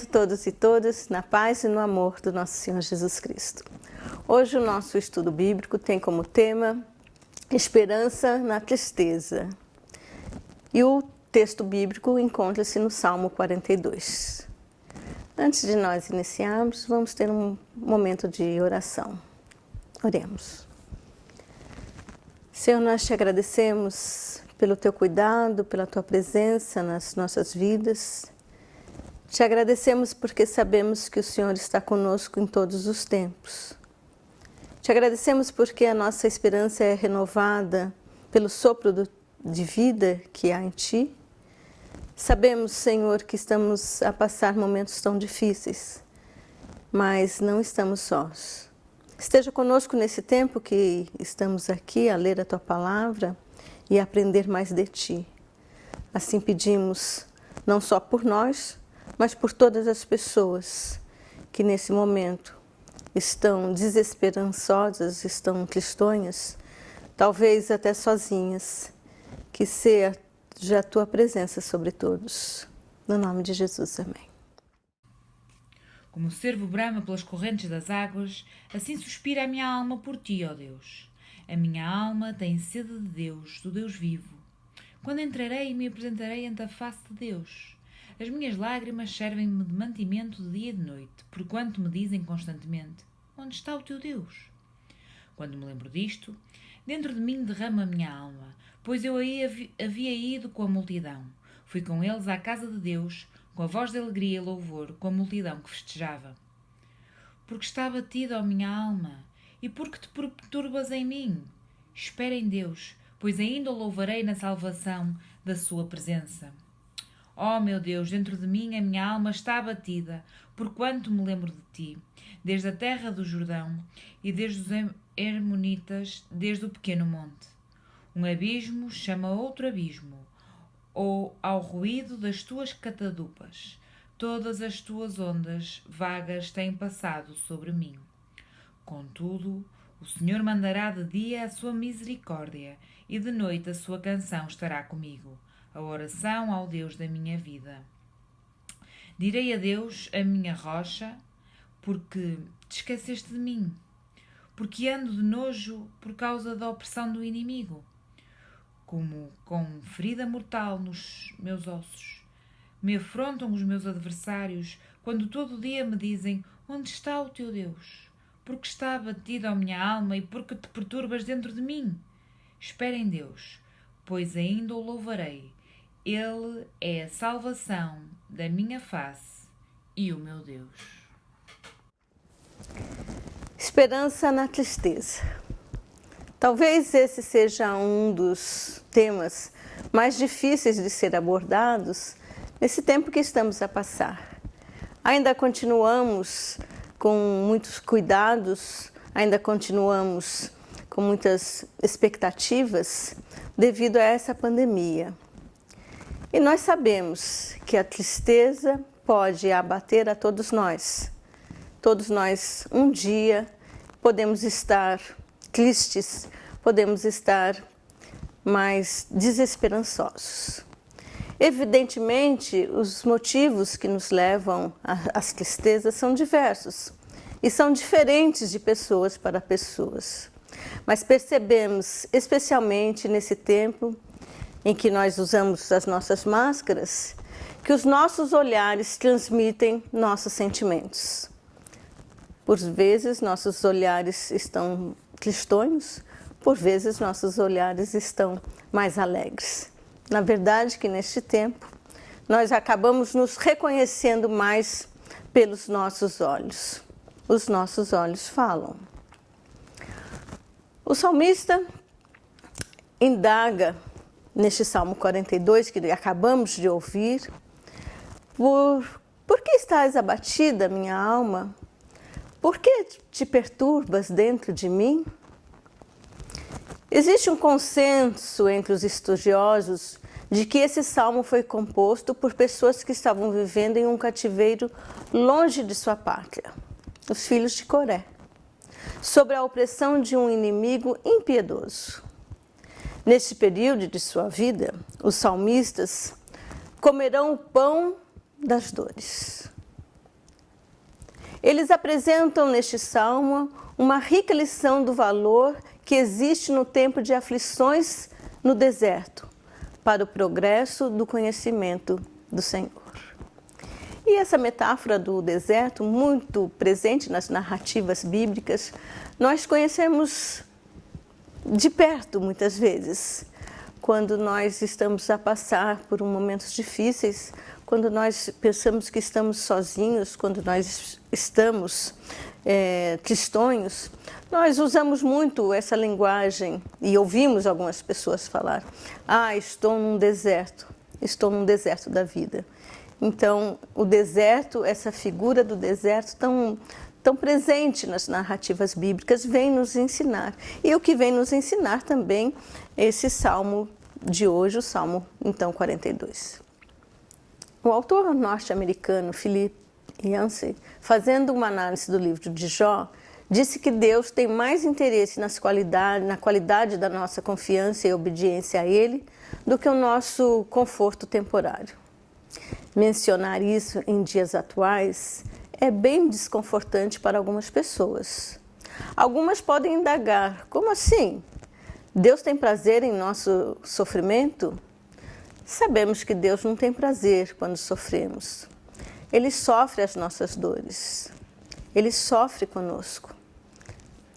todos e todas, na paz e no amor do nosso Senhor Jesus Cristo. Hoje o nosso estudo bíblico tem como tema Esperança na Tristeza. E o texto bíblico encontra-se no Salmo 42. Antes de nós iniciarmos, vamos ter um momento de oração. Oremos. Senhor, nós te agradecemos pelo teu cuidado, pela tua presença nas nossas vidas. Te agradecemos porque sabemos que o Senhor está conosco em todos os tempos. Te agradecemos porque a nossa esperança é renovada pelo sopro de vida que há em Ti. Sabemos, Senhor, que estamos a passar momentos tão difíceis, mas não estamos sós. Esteja conosco nesse tempo que estamos aqui a ler a Tua Palavra e a aprender mais de Ti. Assim pedimos, não só por nós, mas por todas as pessoas que nesse momento estão desesperançosas, estão tristonhas, talvez até sozinhas, que seja a Tua presença sobre todos. No nome de Jesus, amém. Como o cervo brama pelas correntes das águas, assim suspira a minha alma por Ti, ó Deus. A minha alma tem sede de Deus, do Deus vivo. Quando entrarei e me apresentarei ante a face de Deus? As minhas lágrimas servem-me de mantimento de dia e de noite, porquanto me dizem constantemente: onde está o teu Deus? Quando me lembro disto, dentro de mim derrama a minha alma, pois eu aí havia ido com a multidão. Fui com eles à casa de Deus, com a voz de alegria e louvor, com a multidão que festejava. Porque está abatida, ó minha alma, e porque te perturbas em mim? Espera em Deus, pois ainda o louvarei na salvação da sua presença. Ó meu Deus, dentro de mim a minha alma está abatida, porquanto me lembro de Ti, desde a terra do Jordão e desde os Hermonitas, desde o pequeno monte. Um abismo chama outro abismo, ou ao ruído das Tuas catadupas. Todas as Tuas ondas vagas têm passado sobre mim. Contudo, o Senhor mandará de dia a sua misericórdia, e de noite a sua canção estará comigo, a oração ao Deus da minha vida. Direi a Deus, a minha rocha, porque te esqueceste de mim, porque ando de nojo por causa da opressão do inimigo, como com ferida mortal nos meus ossos. Me afrontam os meus adversários, quando todo o dia me dizem: onde está o teu Deus? Porque está abatida a minha alma e porque te perturbas dentro de mim? Espera em Deus, pois ainda o louvarei. Ele é a salvação da minha face e o meu Deus. Esperança na tristeza. Talvez esse seja um dos temas mais difíceis de ser abordados nesse tempo que estamos a passar. Ainda continuamos com muitos cuidados, ainda continuamos com muitas expectativas devido a essa pandemia. E nós sabemos que a tristeza pode abater a todos nós. Todos nós, um dia, podemos estar tristes, podemos estar mais desesperançosos. Evidentemente, os motivos que nos levam às tristezas são diversos e são diferentes de pessoas para pessoas. Mas percebemos, especialmente nesse tempo em que nós usamos as nossas máscaras, que os nossos olhares transmitem nossos sentimentos. Por vezes, nossos olhares estão tristonhos, por vezes, nossos olhares estão mais alegres. Na verdade, que neste tempo, nós acabamos nos reconhecendo mais pelos nossos olhos. Os nossos olhos falam. O salmista indaga neste Salmo 42, que acabamos de ouvir: por que estás abatida, minha alma? Por que te perturbas dentro de mim? Existe um consenso entre os estudiosos de que esse salmo foi composto por pessoas que estavam vivendo em um cativeiro longe de sua pátria, os filhos de Coré, sob a opressão de um inimigo impiedoso. Neste período de sua vida, os salmistas comerão o pão das dores. Eles apresentam neste salmo uma rica lição do valor que existe no tempo de aflições no deserto, para o progresso do conhecimento do Senhor. E essa metáfora do deserto, muito presente nas narrativas bíblicas, nós conhecemos de perto muitas vezes, quando nós estamos a passar por momentos difíceis, quando nós pensamos que estamos sozinhos, quando nós estamos tristonhos, nós usamos muito essa linguagem e ouvimos algumas pessoas falar: estou num deserto da vida. Então, o deserto, essa figura do deserto tão presente nas narrativas bíblicas, vem nos ensinar. E o que vem nos ensinar também esse salmo de hoje, o Salmo, então, 42. O autor norte-americano Philip Yancey, fazendo uma análise do livro de Jó, disse que Deus tem mais interesse na qualidade da nossa confiança e obediência a Ele do que o nosso conforto temporário. Mencionar isso em dias atuais é bem desconfortante para algumas pessoas. Algumas podem indagar: como assim? Deus tem prazer em nosso sofrimento? Sabemos que Deus não tem prazer quando sofremos. Ele sofre as nossas dores. Ele sofre conosco.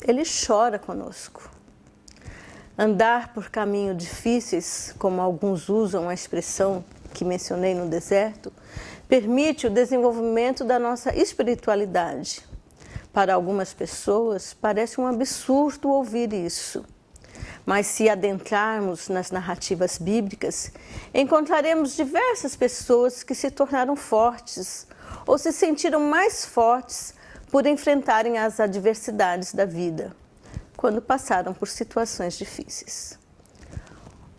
Ele chora conosco. Andar por caminhos difíceis, como alguns usam a expressão que mencionei no deserto, permite o desenvolvimento da nossa espiritualidade. Para algumas pessoas, parece um absurdo ouvir isso. Mas se adentrarmos nas narrativas bíblicas, encontraremos diversas pessoas que se tornaram fortes ou se sentiram mais fortes por enfrentarem as adversidades da vida, quando passaram por situações difíceis.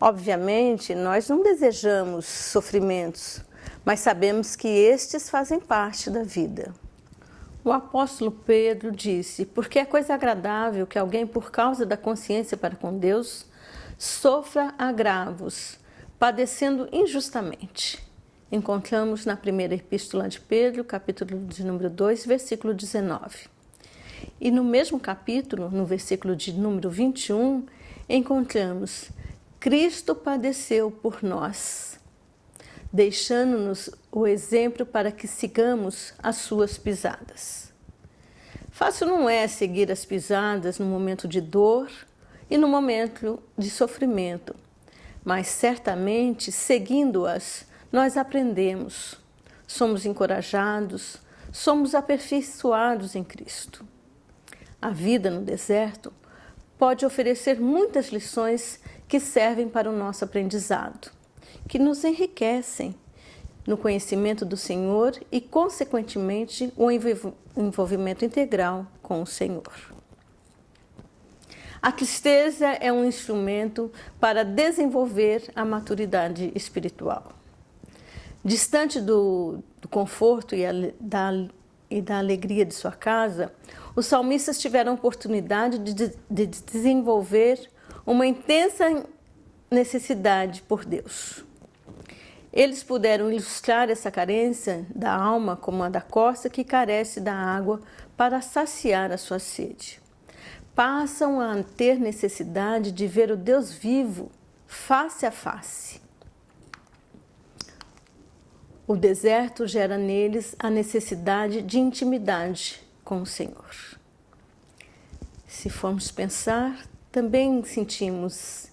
Obviamente, nós não desejamos sofrimentos, mas sabemos que estes fazem parte da vida. O apóstolo Pedro disse: porque é coisa agradável que alguém, por causa da consciência para com Deus, sofra agravos, padecendo injustamente. Encontramos na primeira epístola de Pedro, capítulo de número 2, versículo 19. E no mesmo capítulo, no versículo de número 21, encontramos: Cristo padeceu por nós, deixando-nos o exemplo para que sigamos as suas pisadas. Fácil não é seguir as pisadas no momento de dor e no momento de sofrimento, mas certamente, seguindo-as, nós aprendemos, somos encorajados, somos aperfeiçoados em Cristo. A vida no deserto pode oferecer muitas lições que servem para o nosso aprendizado, que nos enriquecem no conhecimento do Senhor e, consequentemente, o envolvimento integral com o Senhor. A tristeza é um instrumento para desenvolver a maturidade espiritual. Distante do conforto e da alegria de sua casa, os salmistas tiveram a oportunidade de desenvolver uma intensa necessidade por Deus. Eles puderam ilustrar essa carência da alma como a da corça que carece da água para saciar a sua sede. Passam a ter necessidade de ver o Deus vivo, face a face. O deserto gera neles a necessidade de intimidade com o Senhor. Se formos pensar, também sentimos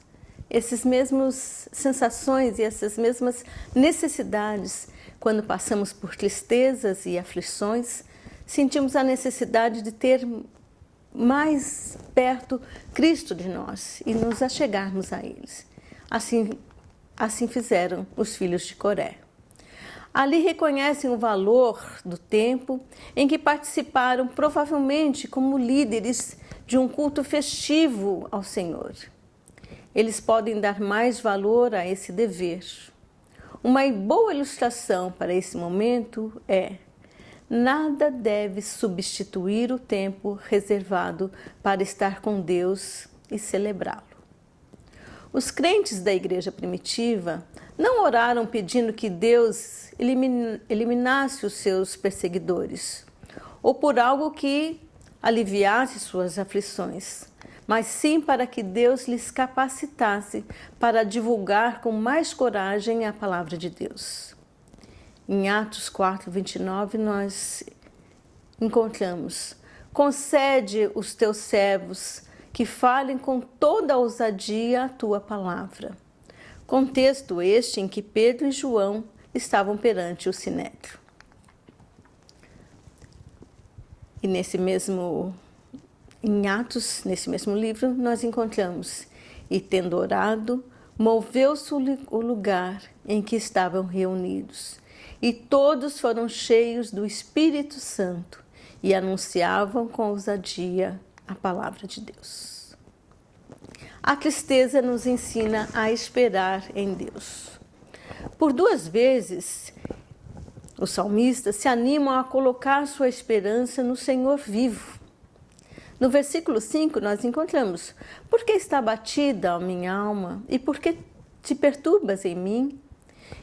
essas mesmas sensações e essas mesmas necessidades quando passamos por tristezas e aflições. Sentimos a necessidade de ter mais perto Cristo de nós e nos achegarmos a eles. Assim fizeram os filhos de Coré. Ali reconhecem o valor do tempo em que participaram, provavelmente como líderes de um culto festivo ao Senhor. Eles podem dar mais valor a esse dever. Uma boa ilustração para esse momento é: nada deve substituir o tempo reservado para estar com Deus e celebrá-lo. Os crentes da igreja primitiva não oraram pedindo que Deus eliminasse os seus perseguidores ou por algo que aliviasse suas aflições, mas sim para que Deus lhes capacitasse para divulgar com mais coragem a palavra de Deus. Em Atos 4:29 nós encontramos: concede os teus servos que falem com toda a ousadia a tua palavra. Contexto este em que Pedro e João estavam perante o Sinédrio. E em Atos, nesse mesmo livro, nós encontramos: e tendo orado, moveu-se o lugar em que estavam reunidos, e todos foram cheios do Espírito Santo e anunciavam com ousadia a palavra de Deus. A tristeza nos ensina a esperar em Deus. Por 2 vezes, os salmistas se animam a colocar sua esperança no Senhor vivo. No versículo 5 nós encontramos: por que está abatida a minha alma e por que te perturbas em mim?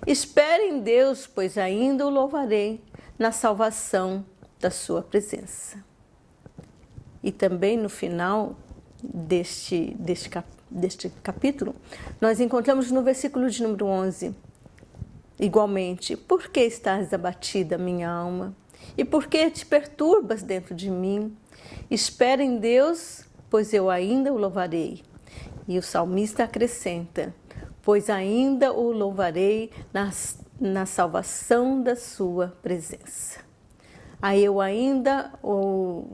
Espere em Deus, pois ainda o louvarei na salvação da sua presença. E também no final deste capítulo, nós encontramos no versículo de número 11, igualmente: por que estás abatida, minha alma? E por que te perturbas dentro de mim? Espera em Deus, pois eu ainda o louvarei. E o salmista acrescenta: pois ainda o louvarei na salvação da sua presença. Aí eu ainda o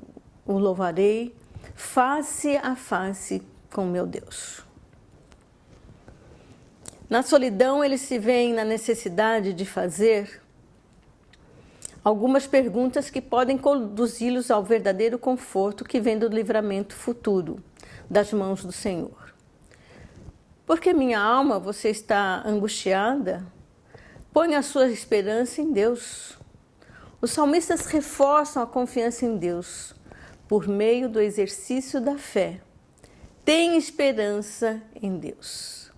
louvarei face a face com meu Deus. Na solidão, eles se veem na necessidade de fazer algumas perguntas que podem conduzi-los ao verdadeiro conforto que vem do livramento futuro das mãos do Senhor. Por que, minha alma, você está angustiada? Põe a sua esperança em Deus. Os salmistas reforçam a confiança em Deus por meio do exercício da fé. Tem esperança em Deus.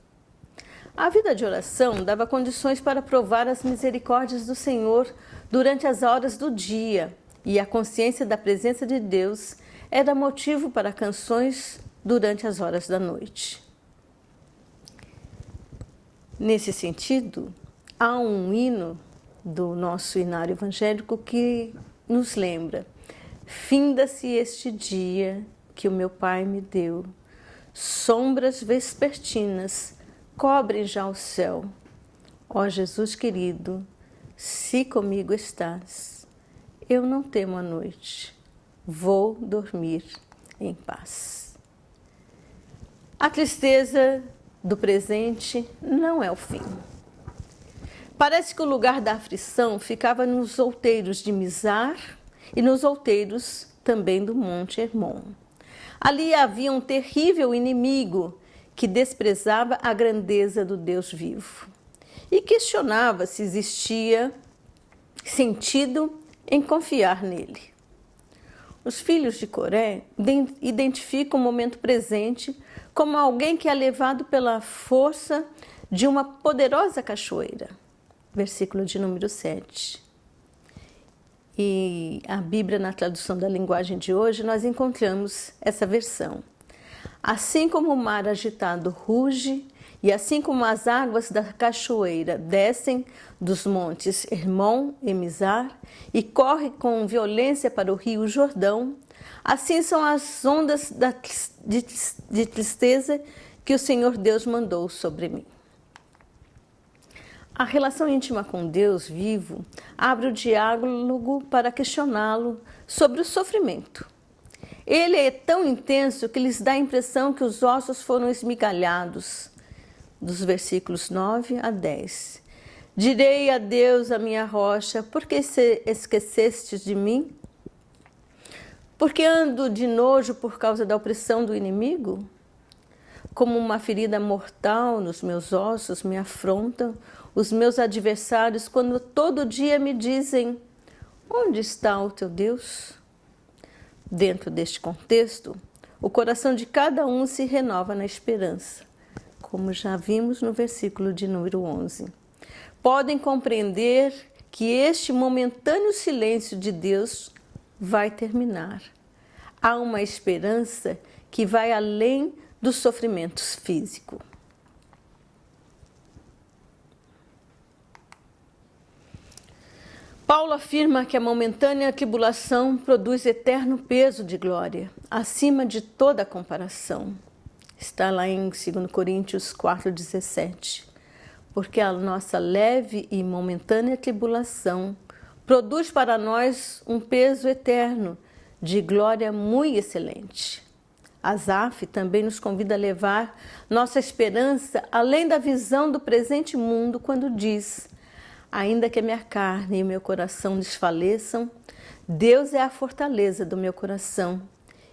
A vida de oração dava condições para provar as misericórdias do Senhor durante as horas do dia, e a consciência da presença de Deus era motivo para canções durante as horas da noite. Nesse sentido, há um hino do nosso hinário evangélico que nos lembra: finda-se este dia que o meu Pai me deu, sombras vespertinas cobrem já o céu. Ó Jesus querido, se comigo estás, eu não temo a noite, vou dormir em paz. A tristeza do presente não é o fim. Parece que o lugar da aflição ficava nos outeiros de Mizar e nos outeiros também do Monte Hermon. Ali havia um terrível inimigo que desprezava a grandeza do Deus vivo e questionava se existia sentido em confiar nele. Os filhos de Coré identificam o momento presente como alguém que é levado pela força de uma poderosa cachoeira. Versículo de número 7. E a Bíblia, na tradução da linguagem de hoje, nós encontramos essa versão: assim como o mar agitado ruge, e assim como as águas da cachoeira descem dos montes Hermon e Mizar e correm com violência para o rio Jordão, assim são as ondas de tristeza que o Senhor Deus mandou sobre mim. A relação íntima com Deus vivo abre o diálogo para questioná-lo sobre o sofrimento. Ele é tão intenso que lhes dá a impressão que os ossos foram esmigalhados. Dos versículos 9 a 10. Direi a Deus, a minha rocha, por que esquecestes de mim? Porque ando de nojo por causa da opressão do inimigo? Como uma ferida mortal nos meus ossos me afrontam os meus adversários quando todo dia me dizem: onde está o teu Deus? Dentro deste contexto, o coração de cada um se renova na esperança, como já vimos no versículo de número 11. Podem compreender que este momentâneo silêncio de Deus vai terminar. Há uma esperança que vai além dos sofrimentos físicos. Paulo afirma que a momentânea tribulação produz eterno peso de glória, acima de toda comparação. Está lá em 2 Coríntios 4,17. Porque a nossa leve e momentânea tribulação produz para nós um peso eterno de glória muito excelente. Asaf também nos convida a levar nossa esperança além da visão do presente mundo quando diz: ainda que a minha carne e o meu coração desfaleçam, Deus é a fortaleza do meu coração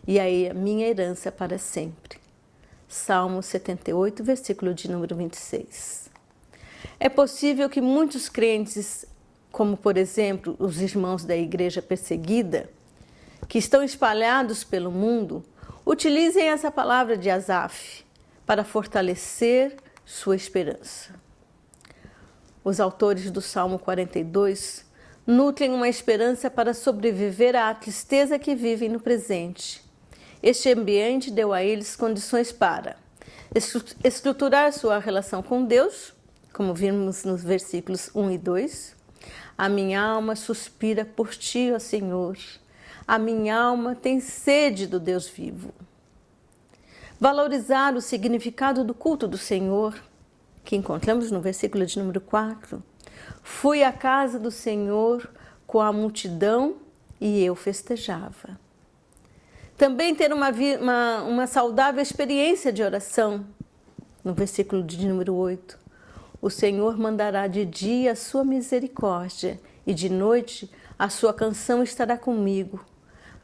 e a minha herança para sempre. Salmo 78, versículo de número 26. É possível que muitos crentes, como por exemplo os irmãos da igreja perseguida, que estão espalhados pelo mundo, utilizem essa palavra de Asaf para fortalecer sua esperança. Os autores do Salmo 42 nutrem uma esperança para sobreviver à tristeza que vivem no presente. Este ambiente deu a eles condições para estruturar sua relação com Deus, como vimos nos versículos 1 e 2. A minha alma suspira por ti, ó Senhor. A minha alma tem sede do Deus vivo. Valorizar o significado do culto do Senhor, que encontramos no versículo de número 4. Fui à casa do Senhor com a multidão e eu festejava. Também ter uma saudável experiência de oração, no versículo de número 8. O Senhor mandará de dia a sua misericórdia e de noite a sua canção estará comigo,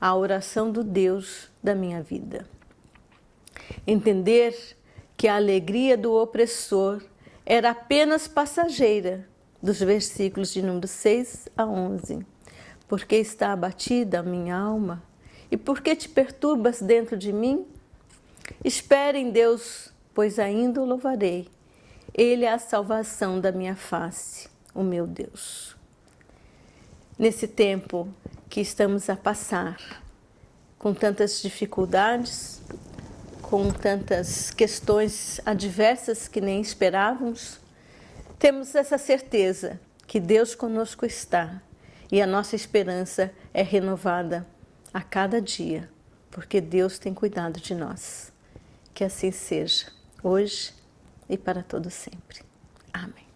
a oração do Deus da minha vida. Entender que a alegria do opressor era apenas passageira, dos versículos de número 6 a 11. Porque está abatida a minha alma? E por que te perturbas dentro de mim? Espere em Deus, pois ainda o louvarei. Ele é a salvação da minha face, o meu Deus. Nesse tempo que estamos a passar, com tantas dificuldades, com tantas questões adversas que nem esperávamos, temos essa certeza que Deus conosco está e a nossa esperança é renovada a cada dia, porque Deus tem cuidado de nós. Que assim seja, hoje e para todo sempre. Amém.